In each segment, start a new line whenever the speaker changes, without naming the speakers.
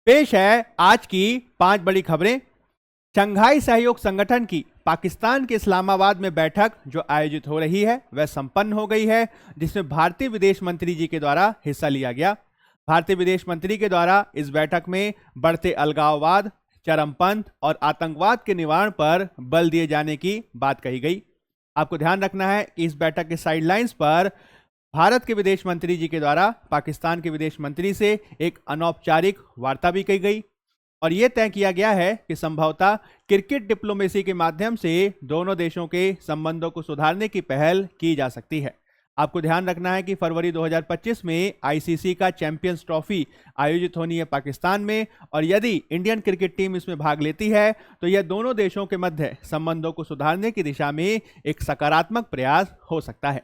पेश है आज की 5 बड़ी खबरें। शंघाई सहयोग संगठन की पाकिस्तान के इस्लामाबाद में बैठक जो आयोजित हो रही है वह संपन्न हो गई है, जिसमें भारतीय विदेश मंत्री जी के द्वारा हिस्सा लिया गया। भारतीय विदेश मंत्री के द्वारा इस बैठक में बढ़ते अलगाववाद, चरमपंथ और आतंकवाद के निवारण पर बल दिए जाने की बात कही गई। आपको ध्यान रखना है कि इस बैठक के साइडलाइंस पर भारत के विदेश मंत्री जी के द्वारा पाकिस्तान के विदेश मंत्री से एक अनौपचारिक वार्ता भी की गई और यह तय किया गया है कि संभवतः क्रिकेट डिप्लोमेसी के माध्यम से दोनों देशों के संबंधों को सुधारने की पहल की जा सकती है। आपको ध्यान रखना है कि फरवरी 2025 में आईसीसी का चैंपियंस ट्रॉफी आयोजित होनी है पाकिस्तान में, और यदि इंडियन क्रिकेट टीम इसमें भाग लेती है तो यह दोनों देशों के मध्य संबंधों को सुधारने की दिशा में एक सकारात्मक प्रयास हो सकता है।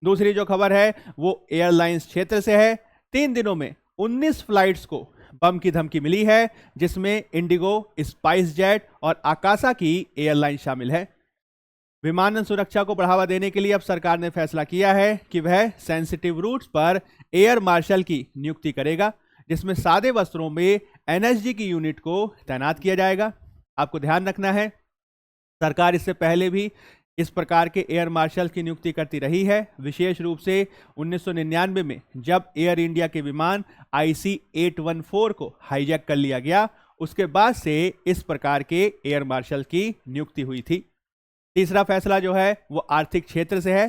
दूसरी जो खबर है वो एयरलाइंस क्षेत्र से है। 3 दिनों में 19 फ्लाइट्स को बम की धमकी मिली है, जिसमें इंडिगो, स्पाइस जेट और आकाशा की एयरलाइन शामिल है। विमानन सुरक्षा को बढ़ावा देने के लिए अब सरकार ने फैसला किया है कि वह सेंसिटिव रूट्स पर एयर मार्शल की नियुक्ति करेगा, जिसमें सादे वस्त्रों में एनएसजी की यूनिट को तैनात किया जाएगा। आपको ध्यान रखना है, सरकार इससे पहले भी इस प्रकार के एयर मार्शल की नियुक्ति करती रही है। विशेष रूप से 1999 में जब एयर इंडिया के विमान IC-814 को हाईजैक कर लिया गया, उसके बाद से इस प्रकार के एयर मार्शल की नियुक्ति हुई थी। तीसरा फैसला जो है वो आर्थिक क्षेत्र से है।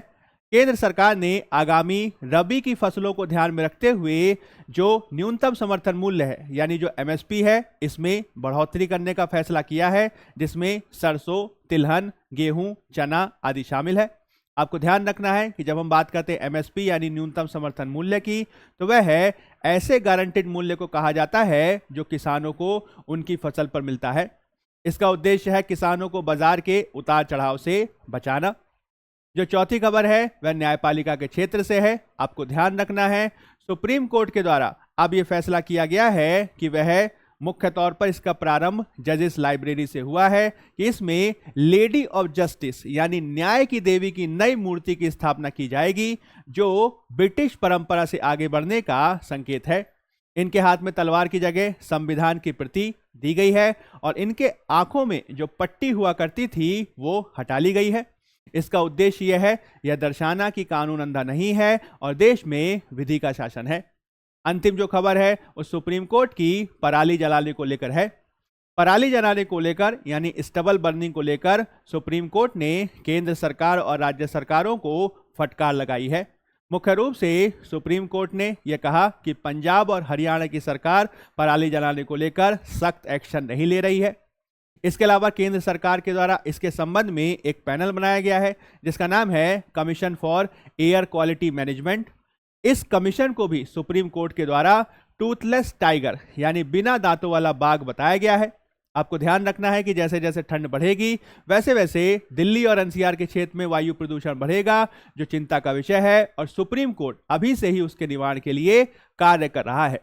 केंद्र सरकार ने आगामी रबी की फसलों को ध्यान में रखते हुए जो न्यूनतम समर्थन मूल्य है यानी जो एमएसपी है, इसमें बढ़ोतरी करने का फैसला किया है, जिसमें सरसों, तिलहन, गेहूं, चना आदि शामिल है। आपको ध्यान रखना है कि जब हम बात करते हैं एमएसपी यानी न्यूनतम समर्थन मूल्य की, तो वह है ऐसे गारंटेड मूल्य को कहा जाता है जो किसानों को उनकी फसल पर मिलता है। इसका उद्देश्य है किसानों को बाजार के उतार चढ़ाव से बचाना। जो चौथी खबर है वह न्यायपालिका के क्षेत्र से है। आपको ध्यान रखना है, सुप्रीम कोर्ट के द्वारा अब यह फैसला किया गया है कि वह मुख्य तौर पर इसका प्रारंभ जजेस लाइब्रेरी से हुआ है कि इसमें लेडी ऑफ जस्टिस यानी न्याय की देवी की नई मूर्ति की स्थापना की जाएगी, जो ब्रिटिश परंपरा से आगे बढ़ने का संकेत है। इनके हाथ में तलवार की जगह संविधान की प्रति दी गई है और इनके आंखों में जो पट्टी हुआ करती थी वो हटा ली गई है। इसका उद्देश्य यह है यह दर्शाना कि कानून अंधा नहीं है और देश में विधि का शासन है। अंतिम जो खबर है वो सुप्रीम कोर्ट की पराली जलाने को लेकर है। पराली जलाने को लेकर यानी स्टबल बर्निंग को लेकर सुप्रीम कोर्ट ने केंद्र सरकार और राज्य सरकारों को फटकार लगाई है। मुख्य रूप से सुप्रीम कोर्ट ने यह कहा कि पंजाब और हरियाणा की सरकार पराली जलाने को लेकर सख्त एक्शन नहीं ले रही है। इसके अलावा केंद्र सरकार के द्वारा इसके संबंध में एक पैनल बनाया गया है जिसका नाम है commission for air quality management. इस कमीशन को भी सुप्रीम कोर्ट के द्वारा टूथलेस टाइगर यानी बिना दांतों वाला बाघ बताया गया है। आपको ध्यान रखना है कि जैसे जैसे ठंड बढ़ेगी वैसे वैसे दिल्ली और एनसीआर के क्षेत्र में वायु प्रदूषण बढ़ेगा, जो चिंता का विषय है और सुप्रीम कोर्ट अभी से ही उसके निवारण के लिए कार्य कर रहा है।